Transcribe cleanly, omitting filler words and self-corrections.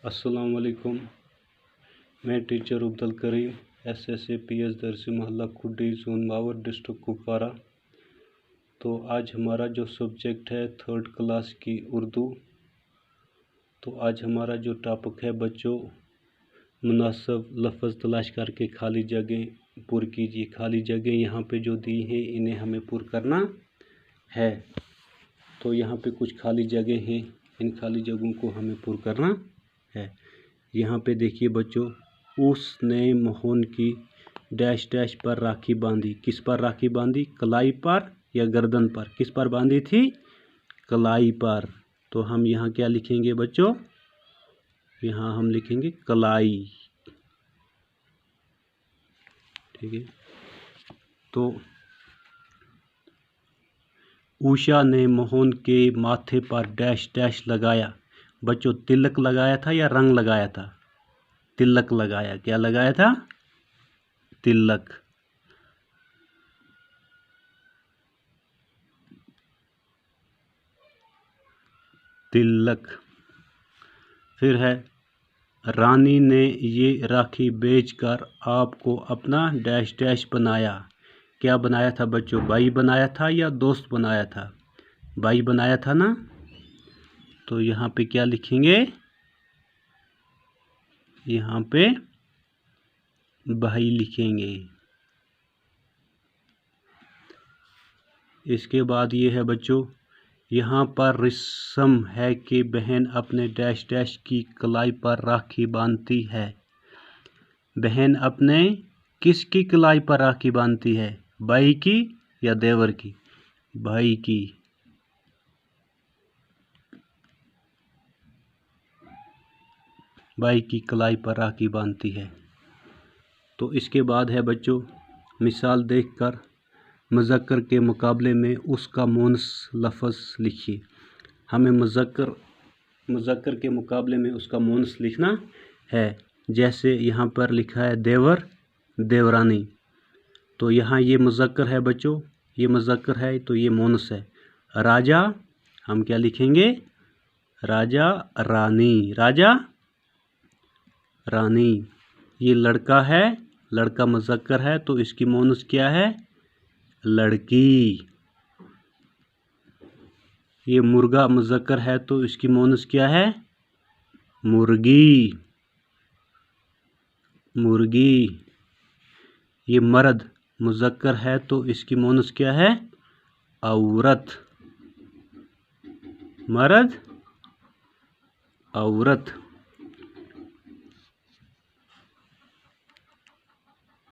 अस्सलाम वालेकुम। मैं टीचर अब्दुल करीम SSAPS दरसी मोहल्ला खुडी जोन मावर डिस्ट्रिक्ट कुपवारा। तो आज हमारा जो सब्जेक्ट है 3rd क्लास की उर्दू। तो आज हमारा जो टॉपिक है बच्चों, मुनासिब लफ्ज़ तलाश करके खाली जगह पुर कीजिए। खाली जगह यहाँ पे जो दी है इन्हें हमें पुर करना है। तो यहाँ पे कुछ खाली जगह हैं, इन खाली जगहों को हमें पुर करना है। यहाँ पे देखिए बच्चों, उसने मोहन की डैश डैश पर राखी बांधी। किस पर राखी बांधी? कलाई पर या गर्दन पर? किस पर बांधी थी? कलाई पर। तो हम यहाँ क्या लिखेंगे बच्चों? यहाँ हम लिखेंगे कलाई। ठीक है। तो उषा ने मोहन के माथे पर डैश डैश लगाया। बच्चों, तिलक लगाया था या रंग लगाया था? तिलक लगाया। क्या लगाया था? तिलक। तिलक। फिर है, रानी ने ये राखी बेचकर आपको अपना डैश डैश बनाया। क्या बनाया था बच्चों? भाई बनाया था या दोस्त बनाया था? भाई बनाया था ना। तो यहाँ पे क्या लिखेंगे? यहाँ पे भाई लिखेंगे। इसके बाद ये है बच्चों, यहाँ पर रस्म है कि बहन अपने डैश डैश की कलाई पर राखी बांधती है। बहन अपने किसकी कलाई पर राखी बांधती है? भाई की या देवर की? भाई की। भाई की कलाई पर राखी बांधती है। तो इसके बाद है बच्चों, मिसाल देखकर मुज़क्कर के मुकाबले में उसका मुअन्नस लफ्ज़ लिखिए। हमें मुज़क्कर के मुकाबले में उसका मुअन्नस लिखना है। जैसे यहाँ पर लिखा है देवर, देवरानी। तो यहाँ ये मुज़क्कर है बच्चों, ये मुज़क्कर है तो ये मुअन्नस है। राजा, हम क्या लिखेंगे? राजा, रानी। राजा, रानी। ये लड़का है, लड़का मुज़क्कर है तो इसकी मुअन्नस क्या है? लड़की। ये मुर्गा मुज़क्कर है तो इसकी मुअन्नस क्या है? मुर्गी। मुर्गी। ये मर्द मुज़क्कर है तो इसकी मुअन्नस क्या है? औरत। मर्द, औरत।